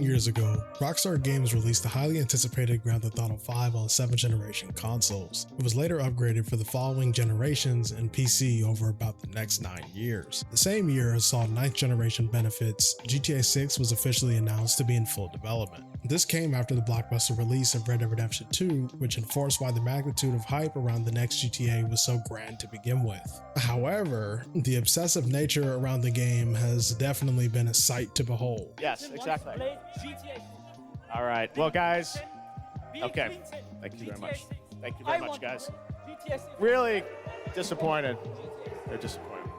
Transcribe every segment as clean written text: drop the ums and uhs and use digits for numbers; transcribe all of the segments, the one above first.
Years ago, Rockstar Games released the highly anticipated Grand Theft Auto 5 on 7th generation consoles. It was later upgraded for the following generations and PC over about the next 9 years. The same year saw 9th generation benefits. GTA 6 was officially announced to be in full development. This came after the blockbuster release of Red Dead Redemption 2, which enforced why the magnitude of hype around the next GTA was so grand to begin with. However, the obsessive nature around the game has definitely been a sight to behold. Yes, exactly. All right, well guys, okay, thank you very much. Thank you very much, guys. Really disappointed. They're disappointed.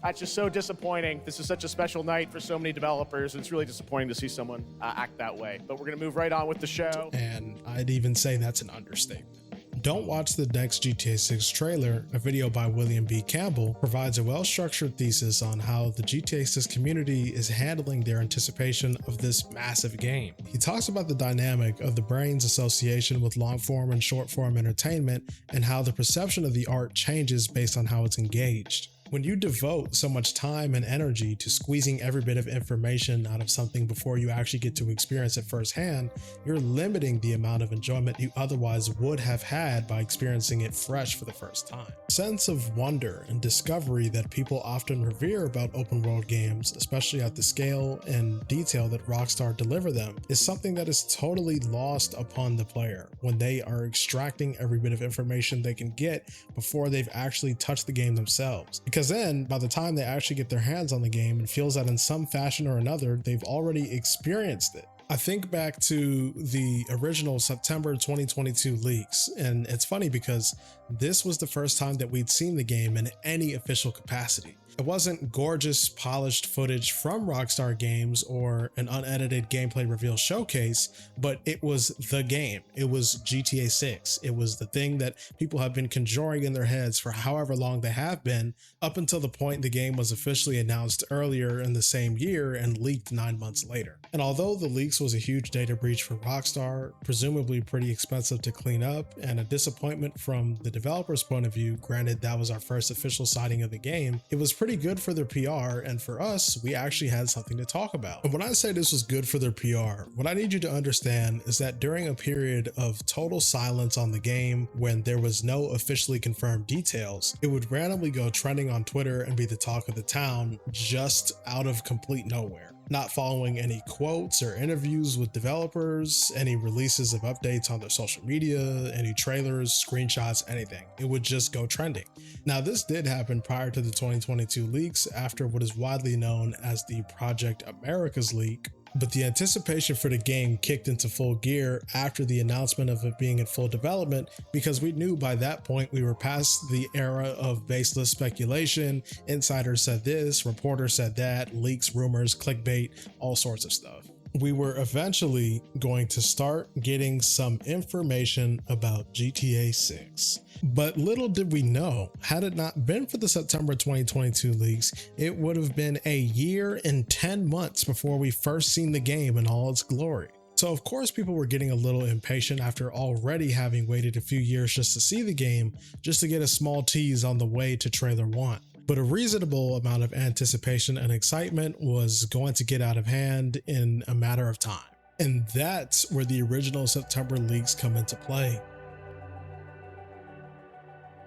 That's just so disappointing. This is such a special night for so many developers. It's really disappointing to see someone act that way. But we're going to move right on with the show. And I'd even say that's an understatement. Don't watch the next GTA 6 trailer. A video by William B. Campbell provides a well-structured thesis on how the GTA 6 community is handling their anticipation of this massive game. He talks about the dynamic of the brain's association with long-form and short-form entertainment and how the perception of the art changes based on how it's engaged. When you devote so much time and energy to squeezing every bit of information out of something before you actually get to experience it firsthand, you're limiting the amount of enjoyment you otherwise would have had by experiencing it fresh for the first time. Sense of wonder and discovery that people often revere about open world games, especially at the scale and detail that Rockstar deliver them, is something that is totally lost upon the player when they are extracting every bit of information they can get before they've actually touched the game themselves. Because then, by the time they actually get their hands on the game, it feels that in some fashion or another, they've already experienced it. I think back to the original September 2022 leaks, and it's funny because this was the first time that we'd seen the game in any official capacity. It wasn't gorgeous, polished footage from Rockstar Games or an unedited gameplay reveal showcase, but it was the game. It was GTA 6. It was the thing that people have been conjuring in their heads for however long they have been, up until the point the game was officially announced earlier in the same year and leaked 9 months later. And although the leaks was a huge data breach for Rockstar, presumably pretty expensive to clean up, and a disappointment from the developer's point of view, granted that was our first official sighting of the game, it was pretty good for their PR, and for us, we actually had something to talk about. And when I say this was good for their PR, what I need you to understand is that during a period of total silence on the game, when there was no officially confirmed details, it would randomly go trending on Twitter and be the talk of the town just out of complete nowhere. Not following any quotes or interviews with developers, any releases of updates on their social media, any trailers, screenshots, anything. It would just go trending. Now, this did happen prior to the 2022 leaks after what is widely known as the Project Americas leak, but the anticipation for the game kicked into full gear after the announcement of it being in full development, because we knew by that point we were past the era of baseless speculation. Insiders said this, reporters said that, leaks, rumors, clickbait, all sorts of stuff. We were eventually going to start getting some information about GTA 6. But little did we know, had it not been for the September 2022 leaks, it would have been a year and 10 months before we first seen the game in all its glory. So of course people were getting a little impatient after already having waited a few years just to see the game, just to get a small tease on the way to trailer 1. But a reasonable amount of anticipation and excitement was going to get out of hand in a matter of time. And that's where the original September leaks come into play.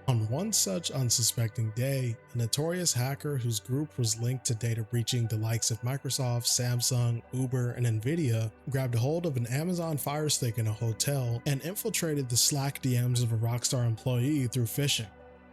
On one such unsuspecting day, a notorious hacker whose group was linked to data breaching the likes of Microsoft, Samsung, Uber, and Nvidia grabbed a hold of an Amazon Fire Stick in a hotel and infiltrated the Slack DMs of a Rockstar employee through phishing.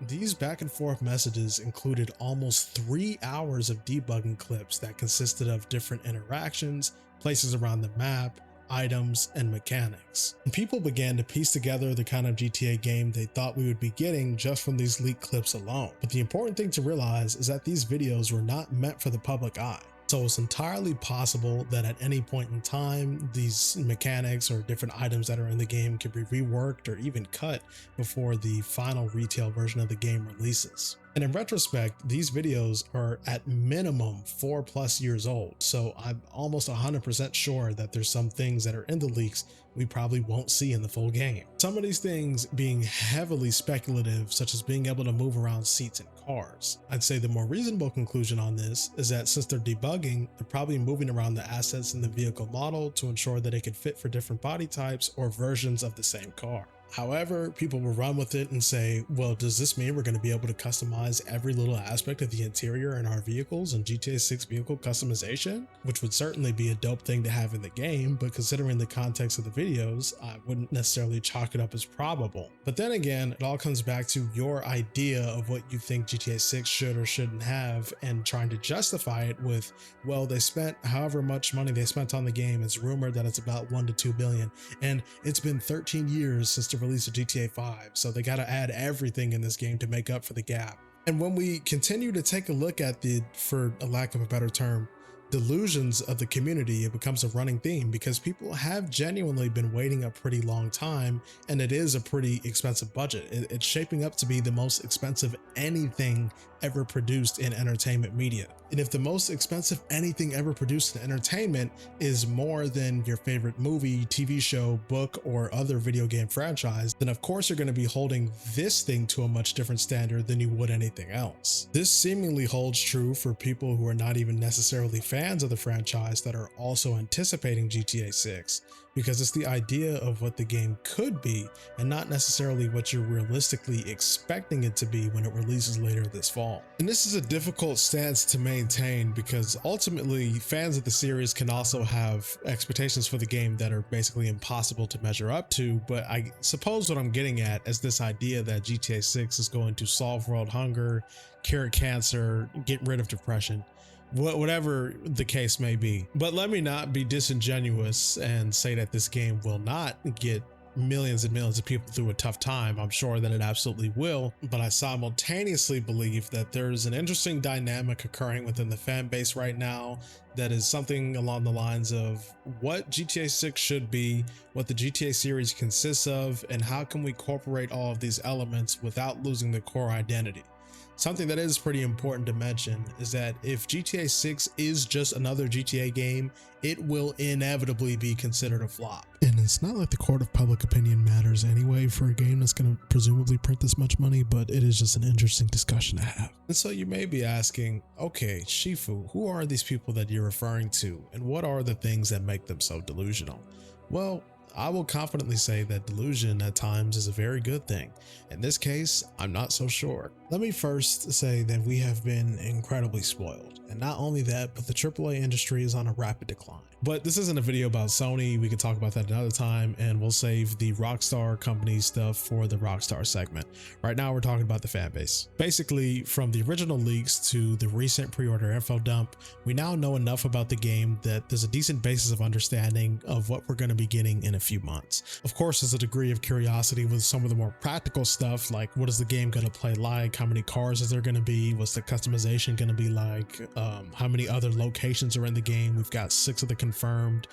These back and forth messages included almost 3 hours of debugging clips that consisted of different interactions, places around the map, items, and mechanics. And people began to piece together the kind of GTA game they thought we would be getting just from these leaked clips alone. But the important thing to realize is that these videos were not meant for the public eye. So it's entirely possible that at any point in time, these mechanics or different items that are in the game could be reworked or even cut before the final retail version of the game releases. And in retrospect, these videos are at minimum 4+ years old, so I'm almost 100% sure that there's some things that are in the leaks we probably won't see in the full game. Some of these things being heavily speculative, such as being able to move around seats in cars. I'd say the more reasonable conclusion on this is that since they're debugging, they're probably moving around the assets in the vehicle model to ensure that it can fit for different body types or versions of the same car. However, people will run with it and say, well, does this mean we're going to be able to customize every little aspect of the interior in our vehicles in GTA 6 vehicle customization? Which would certainly be a dope thing to have in the game, but considering the context of the videos, I wouldn't necessarily chalk it up as probable. But then again, it all comes back to your idea of what you think GTA 6 should or shouldn't have, and trying to justify it with, well, they spent however much money they spent on the game. It's rumored that it's about 1 to 2 billion, and it's been 13 years since the release of GTA 5, so they got to add everything in this game to make up for the gap. And when we continue to take a look at the, for a lack of a better term, delusions of the community, it becomes a running theme because people have genuinely been waiting a pretty long time, and it is a pretty expensive budget. It's shaping up to be the most expensive anything ever produced in entertainment media. And if the most expensive anything ever produced in entertainment is more than your favorite movie, TV show, book, or other video game franchise, then of course you're going to be holding this thing to a much different standard than you would anything else. This seemingly holds true for people who are not even necessarily fans of the franchise that are also anticipating GTA 6, because it's the idea of what the game could be and not necessarily what you're realistically expecting it to be when it releases later this fall. And this is a difficult stance to maintain because ultimately fans of the series can also have expectations for the game that are basically impossible to measure up to. But I suppose what I'm getting at is this idea that GTA 6 is going to solve world hunger, cure cancer, get rid of depression, whatever the case may be. But let me not be disingenuous and say that this game will not get millions and millions of people through a tough time. I'm sure that it absolutely will, but I simultaneously believe that there's an interesting dynamic occurring within the fan base right now that is something along the lines of what GTA 6 should be, what the GTA series consists of, and how can we incorporate all of these elements without losing the core identity. Something that is pretty important to mention is that if GTA 6 is just another GTA game, it will inevitably be considered a flop. And it's not like the court of public opinion matters anyway for a game that's going to presumably print this much money, but it is just an interesting discussion to have. And so you may be asking, okay, Shifu, who are these people that you're referring to, and what are the things that make them so delusional? Well, I will confidently say that delusion at times is a very good thing. In this case, I'm not so sure. Let me first say that we have been incredibly spoiled. And not only that, but the AAA industry is on a rapid decline. But this isn't a video about Sony. We can talk about that another time, and we'll save the Rockstar company stuff for the Rockstar segment. Right now, we're talking about the fan base. Basically, from the original leaks to the recent pre-order info dump, we now know enough about the game that there's a decent basis of understanding of what we're going to be getting in a few months. Of course, there's a degree of curiosity with some of the more practical stuff, like what is the game going to play like? How many cars is there going to be? What's the customization going to be like? How many other locations are in the game? We've got 6 of the confirmed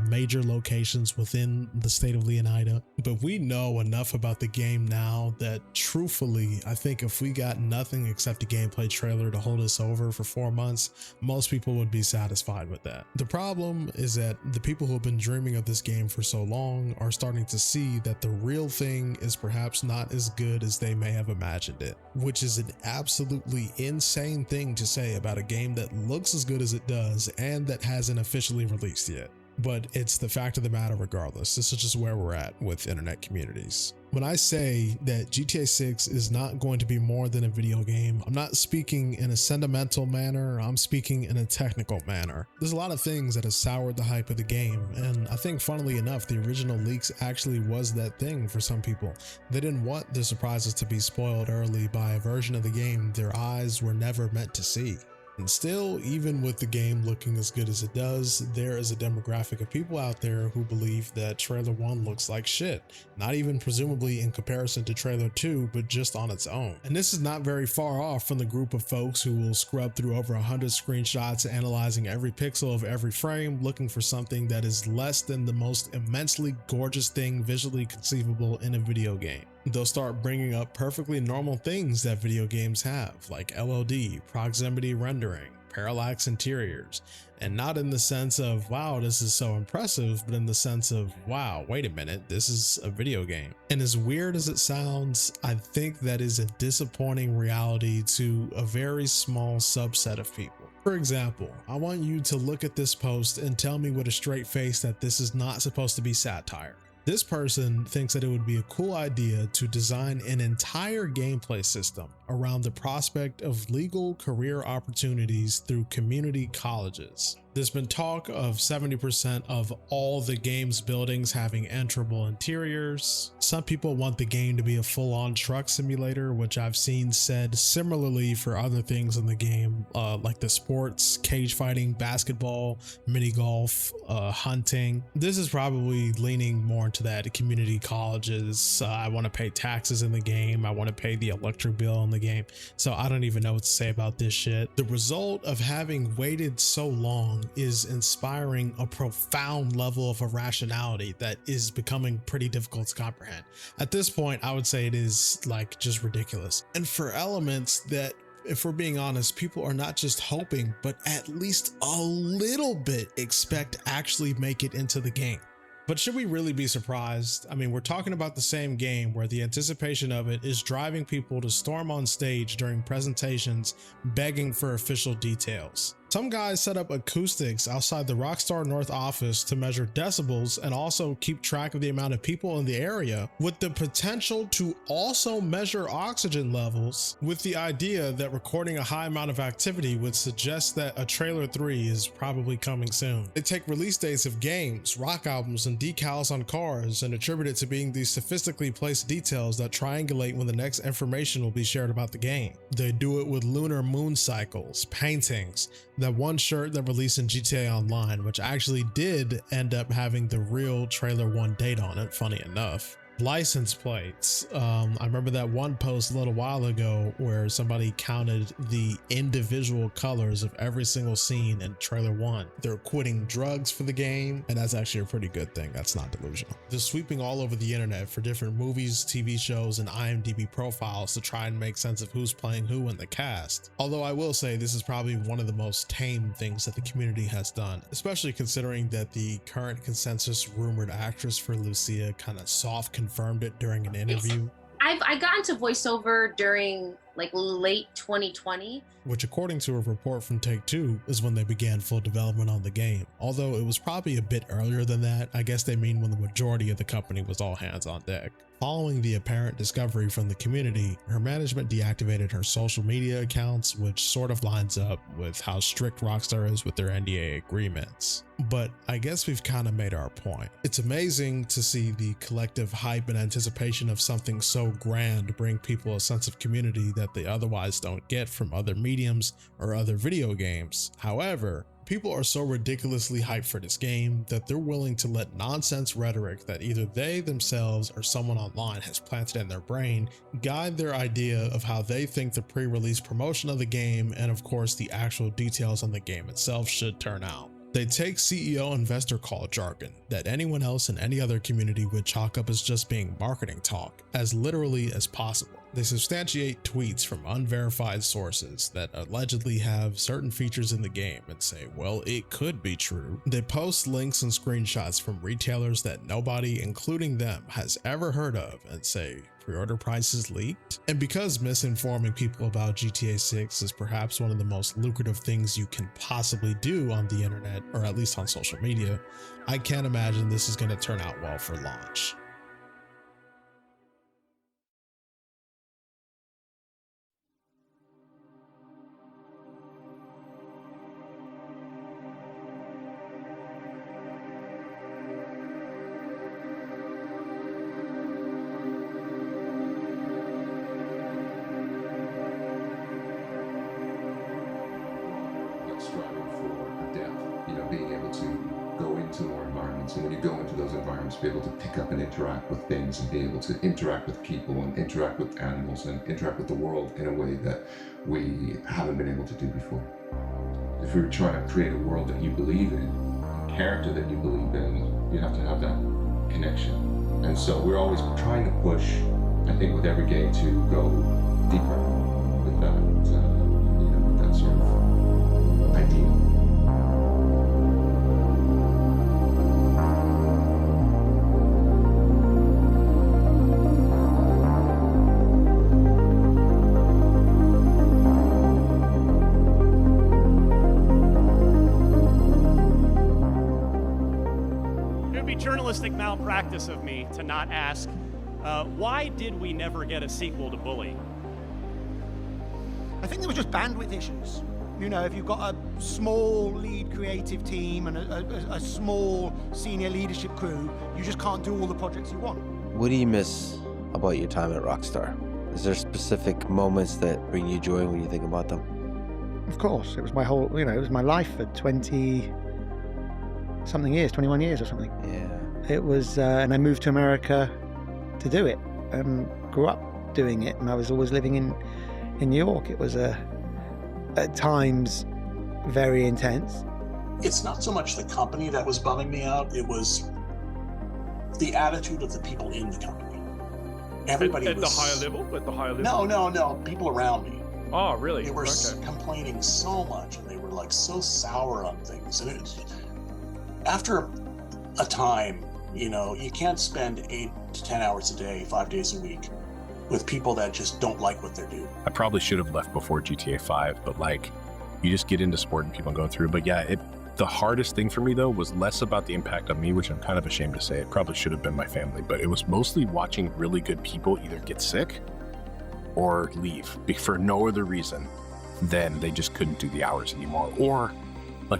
major locations within the state of Leonida, but we know enough about the game now that truthfully, I think if we got nothing except a gameplay trailer to hold us over for 4 months, most people would be satisfied with that. The problem is that the people who have been dreaming of this game for so long are starting to see that the real thing is perhaps not as good as they may have imagined it, which is an absolutely insane thing to say about a game that looks as good as it does and that hasn't officially released yet. But it's the fact of the matter regardless. This is just where we're at with internet communities. When I say that GTA 6 is not going to be more than a video game, I'm not speaking in a sentimental manner, I'm speaking in a technical manner. There's a lot of things that have soured the hype of the game, and I think funnily enough, the original leaks actually was that thing for some people. They didn't want their surprises to be spoiled early by a version of the game their eyes were never meant to see. And still, even with the game looking as good as it does, there is a demographic of people out there who believe that trailer 1 looks like shit, not even presumably in comparison to trailer 2, but just on its own. And this is not very far off from the group of folks who will scrub through over 100 screenshots, analyzing every pixel of every frame, looking for something that is less than the most immensely gorgeous thing visually conceivable in a video game. They'll start bringing up perfectly normal things that video games have, like LOD, proximity rendering, parallax interiors, and not in the sense of, wow, this is so impressive, but in the sense of, wow, wait a minute, this is a video game. And as weird as it sounds, I think that is a disappointing reality to a very small subset of people. For example, I want you to look at this post and tell me with a straight face that this is not supposed to be satire. This person thinks that it would be a cool idea to design an entire gameplay system around the prospect of legal career opportunities through community colleges. There's been talk of 70% of all the game's buildings having enterable interiors. Some people want the game to be a full-on truck simulator, which I've seen said similarly for other things in the game, like the sports, cage fighting, basketball, mini golf, hunting. This is probably leaning more into that community colleges. I want to pay taxes in the game. I want to pay the electric bill in the game. So I don't even know what to say about this shit. The result of having waited so long is inspiring a profound level of irrationality that is becoming pretty difficult to comprehend. At this point, I would say it is like just ridiculous. And for elements that, if we're being honest, people are not just hoping, but at least a little bit expect actually make it into the game. But should we really be surprised? I mean, we're talking about the same game where the anticipation of it is driving people to storm on stage during presentations, begging for official details. Some guys set up acoustics outside the Rockstar North office to measure decibels and also keep track of the amount of people in the area, with the potential to also measure oxygen levels, with the idea that recording a high amount of activity would suggest that a trailer 3 is probably coming soon. They take release dates of games, rock albums, and decals on cars and attribute it to being these sophisticatedly placed details that triangulate when the next information will be shared about the game. They do it with lunar moon cycles, paintings, that one shirt that released in GTA Online, which actually did end up having the real trailer 1 date on it, funny enough. License plates. I remember that one post a little while ago where somebody counted the individual colors of every single scene in trailer 1. They're quitting drugs for the game, and that's actually a pretty good thing. That's not delusional. They're sweeping all over the internet for different movies, TV shows, and IMDb profiles to try and make sense of who's playing who in the cast. Although I will say this is probably one of the most tame things that the community has done, especially considering that the current consensus rumored actress for Lucia kind of soft confirmed it during an interview. I got into voiceover during like late 2020, which according to a report from Take-Two is when they began full development on the game. Although it was probably a bit earlier than that. I guess they mean when the majority of the company was all hands on deck. Following the apparent discovery from the community, her management deactivated her social media accounts, which sort of lines up with how strict Rockstar is with their NDA agreements. But I guess we've kind of made our point. It's amazing to see the collective hype and anticipation of something so grand bring people a sense of community that they otherwise don't get from other mediums or other video games. However, people are so ridiculously hyped for this game that they're willing to let nonsense rhetoric that either they themselves or someone online has planted in their brain guide their idea of how they think the pre-release promotion of the game and of course the actual details on the game itself should turn out. They take CEO investor call jargon that anyone else in any other community would chalk up as just being marketing talk as literally as possible. They substantiate tweets from unverified sources that allegedly have certain features in the game and say, well, it could be true. They post links and screenshots from retailers that nobody, including them, has ever heard of and say, pre-order prices leaked. And because misinforming people about GTA 6 is perhaps one of the most lucrative things you can possibly do on the internet, or at least on social media, I can't imagine this is going to turn out well for launch. environments, and when you go into those environments, be able to pick up and interact with things, and be able to interact with people and interact with animals and interact with the world in a way that we haven't been able to do before. If you're trying to create a world that you believe in, a character that you believe in, you have to have that connection. And so we're always trying to push, I think, with every game to go deeper with that, with that sort of idea. Journalistic malpractice of me to not ask, why did we never get a sequel to Bully? I think there was just bandwidth issues. You know, if you've got a small lead creative team and a small senior leadership crew, you just can't do all the projects you want. What do you miss about your time at Rockstar? Is there specific moments that bring you joy when you think about them? Of course, it was my whole, it was my life for 20-something years, 21 years or something. Yeah. It was, and I moved to America to do it, and grew up doing it, and I was always living in New York. It was at times very intense. It's not so much the company that was bumming me out, it was the attitude of the people in the company. Everybody at was... the higher level? At the higher level? No, people around me. Oh, really? They were complaining so much, and they were like so sour on things. And after a time, you can't spend 8 to 10 hours a day, 5 days a week with people that just don't like what they're doing. I probably should have left before GTA 5, but you just get into sport and people going through. But yeah, the hardest thing for me though was less about the impact on me, which I'm kind of ashamed to say. It probably should have been my family, but it was mostly watching really good people either get sick or leave for no other reason than they just couldn't do the hours anymore. Or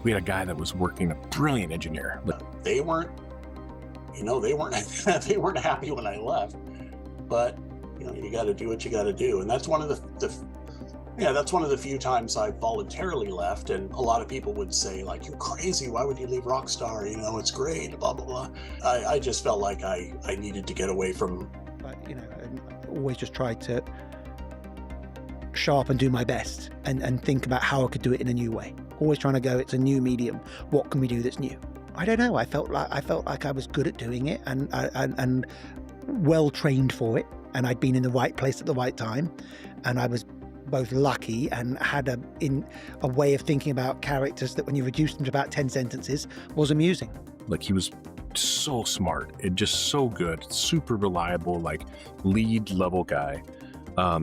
we had a guy that was working, a brilliant engineer. They weren't they weren't happy when I left, but you got to do what you got to do. And that's one of the few times I voluntarily left. And a lot of people would say, you're crazy. Why would you leave Rockstar? It's great, blah, blah, blah. I just felt like I needed to get away from... But, I always just tried to show up and do my best and think about how I could do it in a new way. Always trying to go, it's a new medium. What can we do that's new? I don't know. I felt like I was good at doing it and well trained for it. And I'd been in the right place at the right time. And I was both lucky and had a way of thinking about characters that when you reduced them to about 10 sentences was amusing. He was so smart and just so good, super reliable, lead level guy.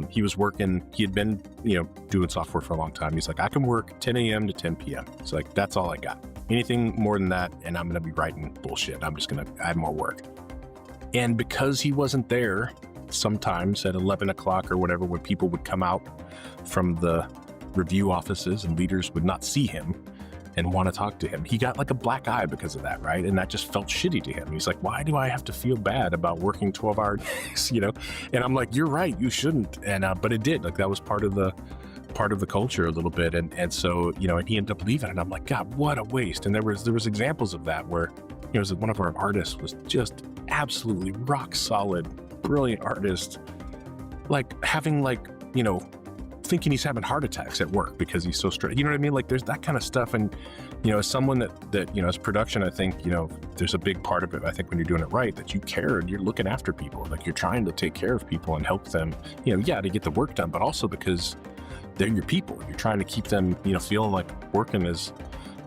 He was working, he had been, doing software for a long time. He's like, I can work 10 a.m. to 10 p.m. It's that's all I got. Anything more than that, and I'm going to be writing bullshit. I'm just going to add more work. And because he wasn't there, sometimes at 11 o'clock or whatever, when people would come out from the review offices and leaders would not see him and want to talk to him, he got a black eye because of that, right? And that just felt shitty to him. He's like, why do I have to feel bad about working 12-hour days, And I'm like, you're right, you shouldn't. And but it did. That was part of the culture a little bit. And so, and he ended up leaving, and I'm like, God, what a waste. And there was examples of that where, one of our artists was just absolutely rock solid, brilliant artist, having thinking he's having heart attacks at work because he's so straight. You know what I mean? There's that kind of stuff. And, as someone that, as production, I think, there's a big part of it, I think, when you're doing it right, that you care and you're looking after people. You're trying to take care of people and help them, to get the work done, but also because they're your people. You're trying to keep them, feeling like working is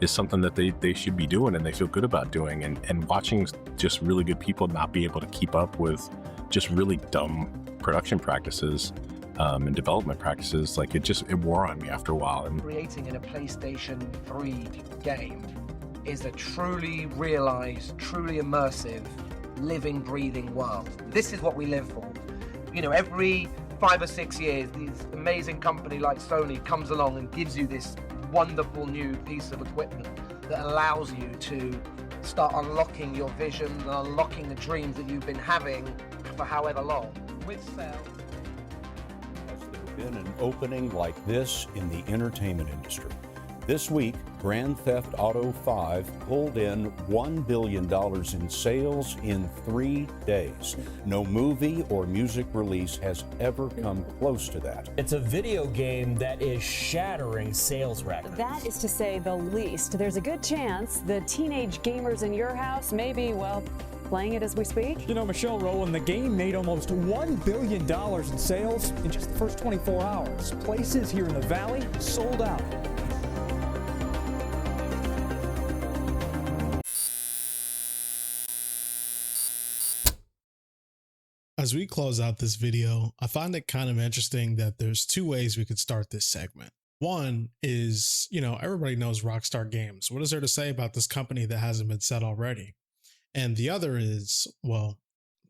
something that they should be doing and they feel good about doing. And watching just really good people not be able to keep up with just really dumb production practices and development practices, it wore on me after a while. And creating in a PlayStation 3 game is a truly realized, truly immersive, living, breathing world. This is what we live for. Every 5 or 6 years, this amazing company like Sony comes along and gives you this wonderful new piece of equipment that allows you to start unlocking your visions and unlocking the dreams that you've been having for however long. With Cell. Has there been an opening like this in the entertainment industry? This week, Grand Theft Auto 5 pulled in $1 billion in sales in 3 days. No movie or music release has ever come close to that. It's a video game that is shattering sales records. That is to say the least. There's a good chance the teenage gamers in your house may be, well, playing it as we speak. You know, Michelle Rowland, the game made almost $1 billion in sales in just the first 24 hours. Places here in the Valley sold out. As we close out this video, I find it kind of interesting that there's two ways we could start this segment. One is, everybody knows Rockstar Games. What is there to say about this company that hasn't been said already? And the other is, well,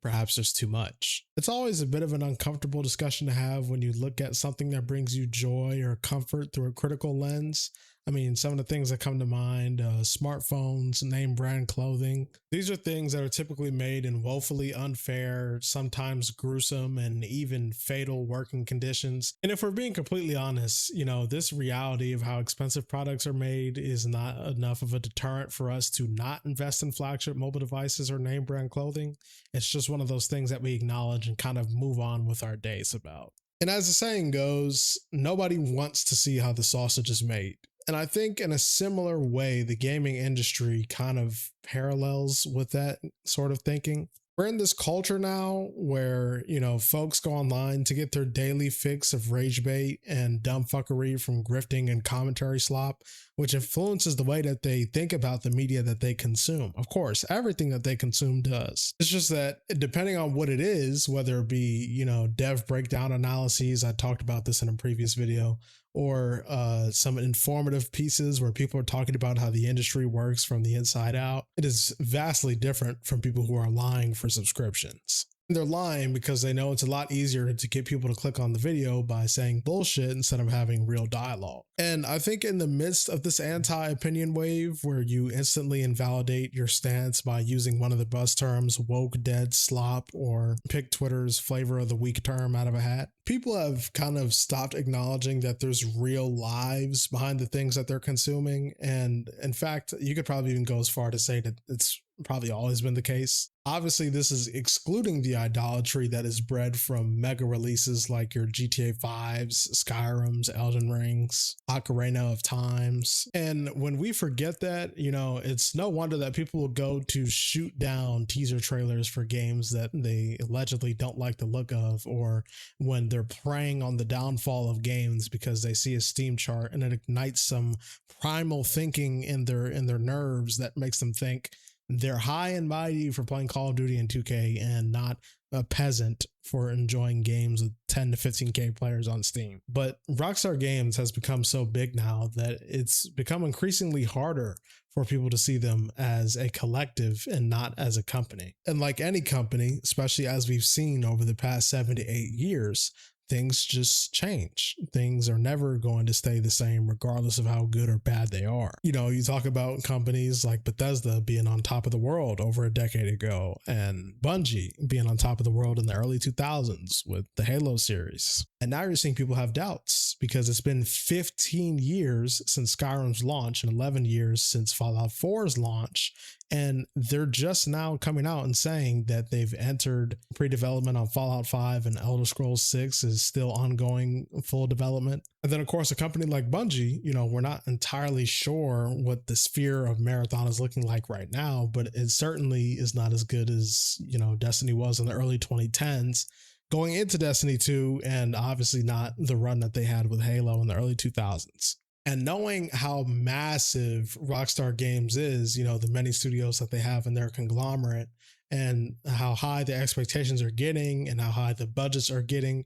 perhaps there's too much. It's always a bit of an uncomfortable discussion to have when you look at something that brings you joy or comfort through a critical lens. I mean, some of the things that come to mind, smartphones, name brand clothing. These are things that are typically made in woefully unfair, sometimes gruesome, and even fatal working conditions. And if we're being completely honest, this reality of how expensive products are made is not enough of a deterrent for us to not invest in flagship mobile devices or name brand clothing. It's just one of those things that we acknowledge and kind of move on with our days about. And as the saying goes, nobody wants to see how the sausage is made. And I think in a similar way, the gaming industry kind of parallels with that sort of thinking. We're in this culture now where, folks go online to get their daily fix of rage bait and dumb fuckery from grifting and commentary slop, which influences the way that they think about the media that they consume. Of course, everything that they consume does. It's just that depending on what it is, whether it be, dev breakdown analyses, I talked about this in a previous video, or some informative pieces where people are talking about how the industry works from the inside out, it is vastly different from people who are lying for subscriptions. They're lying because they know it's a lot easier to get people to click on the video by saying bullshit instead of having real dialogue. And I think in the midst of this anti-opinion wave where you instantly invalidate your stance by using one of the buzz terms, woke, dead, slop, or pick Twitter's flavor of the week term out of a hat, people have kind of stopped acknowledging that there's real lives behind the things that they're consuming. And in fact, you could probably even go as far to say that it's probably always been the case. Obviously, this is excluding the idolatry that is bred from mega releases like your GTA 5s, Skyrims, Elden Rings, Ocarina of Times. And when we forget that, it's no wonder that people will go to shoot down teaser trailers for games that they allegedly don't like the look of, or when they're preying on the downfall of games because they see a Steam chart and it ignites some primal thinking in their nerves that makes them think they're high and mighty for playing Call of Duty and 2K and not a peasant for enjoying games with 10 to 15K players on Steam. But Rockstar Games has become so big now that it's become increasingly harder for people to see them as a collective and not as a company. And like any company, especially as we've seen over the past 7 to 8 years, things just change. Things are never going to stay the same regardless of how good or bad they are. You talk about companies like Bethesda being on top of the world over a decade ago, and Bungie being on top of the world in the early 2000s with the Halo series. And now you're seeing people have doubts because it's been 15 years since Skyrim's launch and 11 years since Fallout 4's launch. And they're just now coming out and saying that they've entered pre-development on Fallout 5 and Elder Scrolls 6 is still ongoing full development. And then, of course, a company like Bungie, we're not entirely sure what the sphere of Marathon is looking like right now, but it certainly is not as good as, Destiny was in the early 2010s. Going into Destiny 2, and obviously not the run that they had with Halo in the early 2000s. And knowing how massive Rockstar Games is, the many studios that they have in their conglomerate, and how high the expectations are getting and how high the budgets are getting,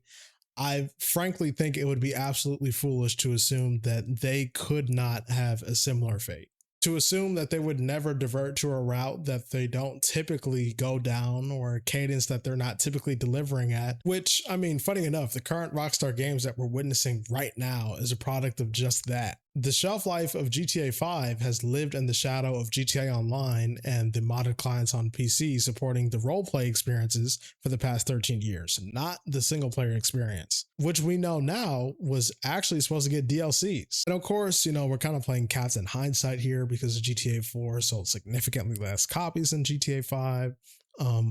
I frankly think it would be absolutely foolish to assume that they could not have a similar fate. To assume that they would never divert to a route that they don't typically go down or a cadence that they're not typically delivering at, which, funny enough, the current Rockstar Games that we're witnessing right now is a product of just that. The shelf life of GTA 5 has lived in the shadow of GTA Online and the modded clients on PC supporting the roleplay experiences for the past 13 years, not the single player experience, which we know now was actually supposed to get DLCs. And of course, we're kind of playing cats in hindsight here because GTA 4 sold significantly less copies than GTA 5.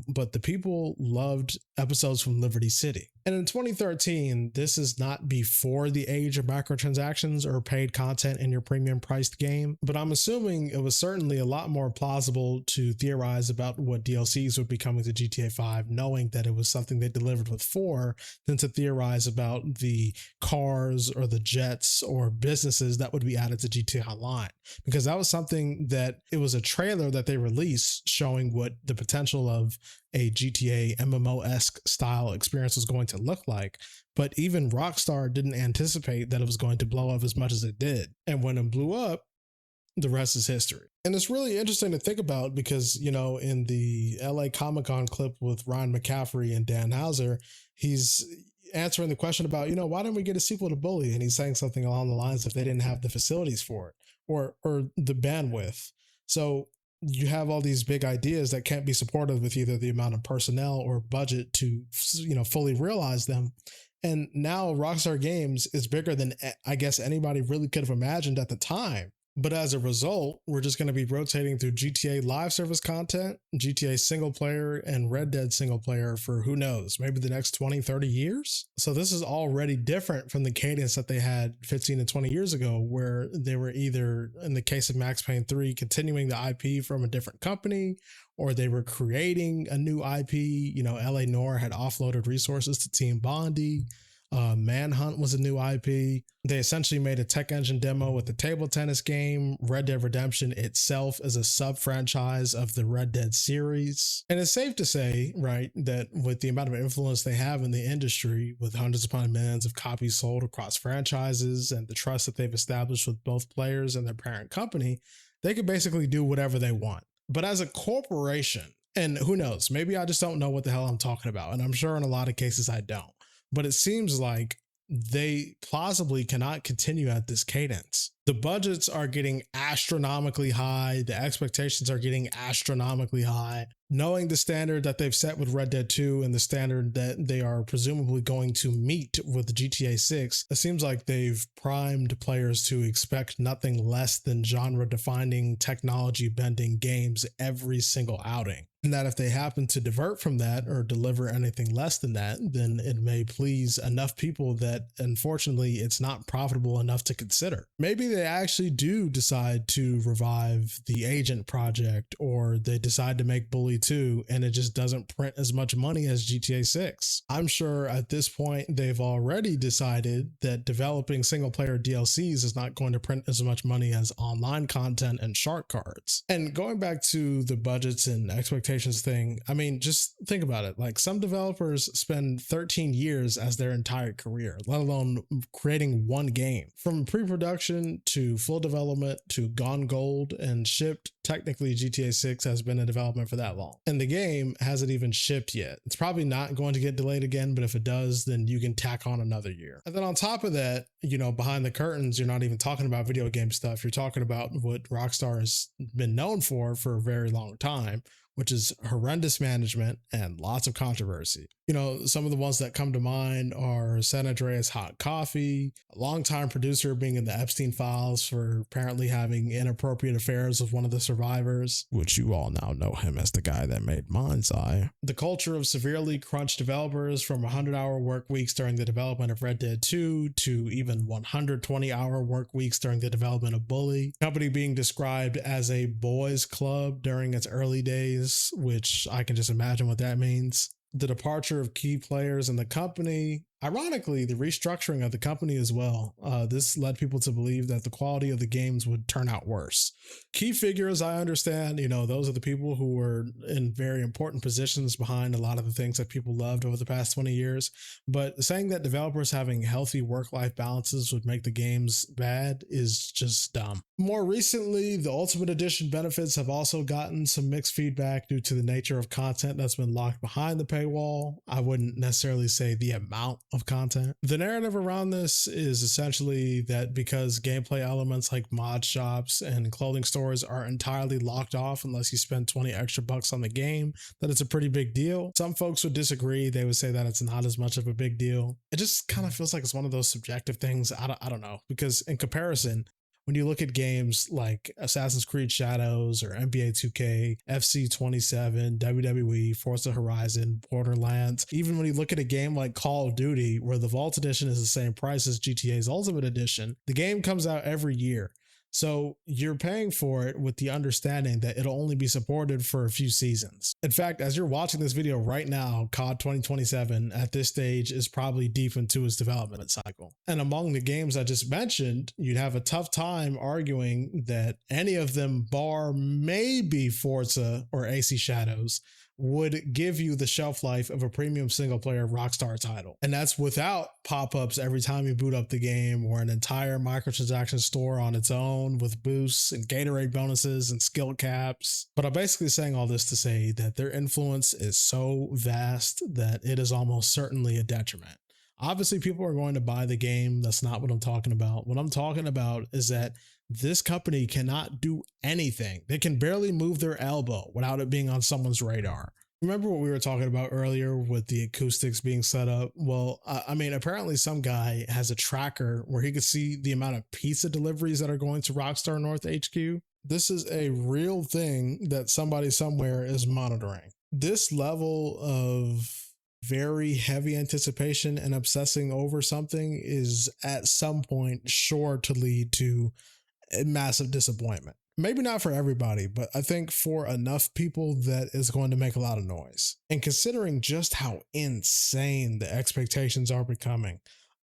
But the people loved episodes from Liberty City. And in 2013, this is not before the age of microtransactions or paid content in your premium priced game, but I'm assuming it was certainly a lot more plausible to theorize about what DLCs would be coming to GTA 5, knowing that it was something they delivered with 4, than to theorize about the cars or the jets or businesses that would be added to GTA Online, because that was something that it was a trailer that they released showing what the potential of a GTA MMO-esque style experience was going to look like. But even Rockstar didn't anticipate that it was going to blow up as much as it did. And when it blew up, the rest is history. And it's really interesting to think about because, in the LA Comic-Con clip with Ryan McCaffrey and Dan Houser, he's answering the question about, why didn't we get a sequel to Bully? And he's saying something along the lines of they didn't have the facilities for it or the bandwidth. So you have all these big ideas that can't be supported with either the amount of personnel or budget to, fully realize them. And now Rockstar Games is bigger than I guess anybody really could have imagined at the time. But as a result, we're just going to be rotating through GTA live service content, GTA single player, and Red Dead single player for who knows, maybe the next 20, 30 years. So this is already different from the cadence that they had 15 and 20 years ago, where they were either, in the case of Max Payne 3, continuing the IP from a different company, or they were creating a new IP. LA Noire had offloaded resources to Team Bondi. Manhunt was a new IP. They essentially made a tech engine demo with the table tennis game. Red Dead Redemption itself is a sub-franchise of the Red Dead series. And it's safe to say, right, that with the amount of influence they have in the industry, with hundreds upon millions of copies sold across franchises and the trust that they've established with both players and their parent company, they could basically do whatever they want. But as a corporation, and who knows, maybe I just don't know what the hell I'm talking about. And I'm sure in a lot of cases I don't. But it seems like they plausibly cannot continue at this cadence. The budgets are getting astronomically high. The expectations are getting astronomically high. Knowing the standard that they've set with Red Dead 2 and the standard that they are presumably going to meet with GTA 6, it seems like they've primed players to expect nothing less than genre-defining, technology-bending games every single outing. And that if they happen to divert from that or deliver anything less than that, then it may please enough people that unfortunately it's not profitable enough to consider. Maybe they actually do decide to revive the Agent project, or they decide to make Bully 2 and it just doesn't print as much money as GTA 6. I'm sure at this point they've already decided that developing single player DLCs is not going to print as much money as online content and shark cards. And going back to the budgets and expectations thing, I mean, just think about it. Like, some developers spend 13 years as their entire career, let alone creating one game. From pre-production to full development to gone gold and shipped, technically GTA 6 has been in development for that long. And the game hasn't even shipped yet. It's probably not going to get delayed again, but if it does, then you can tack on another year. And then on top of that, behind the curtains, you're not even talking about video game stuff. You're talking about what Rockstar has been known for a very long time, which is horrendous management and lots of controversy. Some of the ones that come to mind are San Andreas Hot Coffee, a longtime producer being in the Epstein files for apparently having inappropriate affairs with one of the survivors, which you all now know him as the guy that made Mind's Eye. The culture of severely crunched developers, from 100-hour work weeks during the development of Red Dead 2 to even 120-hour work weeks during the development of Bully. The company being described as a boys club during its early days, which I can just imagine what that means. The departure of key players in the company, ironically, the restructuring of the company as well. This led people to believe that the quality of the games would turn out worse. Key figures, I understand, those are the people who were in very important positions behind a lot of the things that people loved over the past 20 years. But saying that developers having healthy work-life balances would make the games bad is just dumb. More recently, the Ultimate Edition benefits have also gotten some mixed feedback due to the nature of content that's been locked behind the paywall. I wouldn't necessarily say the amount of content. The narrative around this is essentially that because gameplay elements like mod shops and clothing stores are entirely locked off unless you spend 20 extra bucks on the game, that it's a pretty big deal. Some folks would disagree. They would say that it's not as much of a big deal. It just kind of feels like it's one of those subjective things. I don't know, because in comparison, when you look at games like Assassin's Creed Shadows or NBA 2K, FC 27, WWE, Forza Horizon, Borderlands, even when you look at a game like Call of Duty, where the Vault Edition is the same price as GTA's Ultimate Edition, the game comes out every year. So you're paying for it with the understanding that it'll only be supported for a few seasons. In fact, as you're watching this video right now, COD 2027 at this stage is probably deep into its development cycle. And among the games I just mentioned, you'd have a tough time arguing that any of them, bar maybe Forza or AC Shadows, would give you the shelf life of a premium single player Rockstar title. And that's without pop-ups every time you boot up the game, or an entire microtransaction store on its own with boosts and Gatorade bonuses and skill caps. But I'm basically saying all this to say that their influence is so vast that it is almost certainly a detriment. Obviously, people are going to buy the game. That's not what I'm talking about. What I'm talking about is that this company cannot do anything. They can barely move their elbow without it being on someone's radar. Remember what we were talking about earlier with the acoustics being set up? Well, I mean, apparently some guy has a tracker where he could see the amount of pizza deliveries that are going to Rockstar North HQ. This is a real thing that somebody somewhere is monitoring. This level of very heavy anticipation and obsessing over something is at some point sure to lead to a massive disappointment. Maybe not for everybody, but I think for enough people that is going to make a lot of noise. And considering just how insane the expectations are becoming,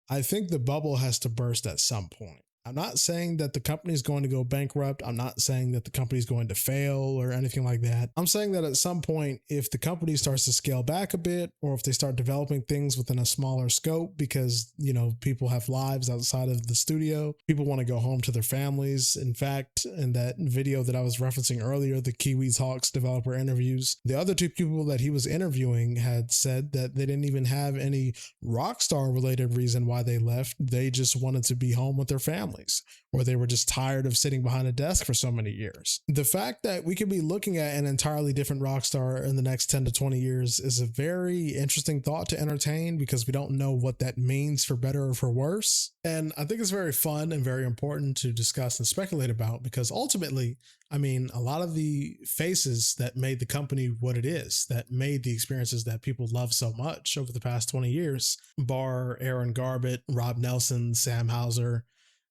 I think the bubble has to burst at some point. I'm not saying that the company is going to go bankrupt. I'm not saying that the company is going to fail or anything like that. I'm saying that at some point, if the company starts to scale back a bit, or if they start developing things within a smaller scope because, you know, people have lives outside of the studio, people want to go home to their families. In fact, in that video that I was referencing earlier, the Kiwi Talks developer interviews, the other two people that he was interviewing had said that they didn't even have any Rockstar related reason why they left. They just wanted to be home with their families, or they were just tired of sitting behind a desk for so many years. The fact that we could be looking at an entirely different Rockstar in the next 10 to 20 years is a very interesting thought to entertain, because we don't know what that means for better or for worse. And I think it's very fun and very important to discuss and speculate about, because ultimately, I mean, a lot of the faces that made the company what it is, that made the experiences that people love so much over the past 20 years, bar Aaron Garbett, Rob Nelson, Sam Hauser.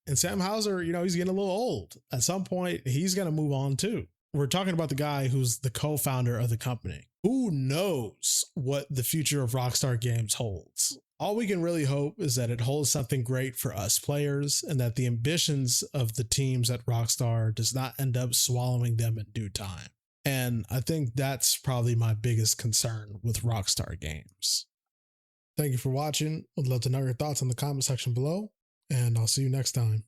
And Sam Hauser, you know, he's getting a little old. At some point, he's going to move on too. We're talking about the guy who's the co-founder of the company. Who knows what the future of Rockstar Games holds? All we can really hope is that it holds something great for us players, and that the ambitions of the teams at Rockstar does not end up swallowing them in due time. And I think that's probably my biggest concern with Rockstar Games. Thank you for watching. I'd love to know your thoughts in the comment section below, and I'll see you next time.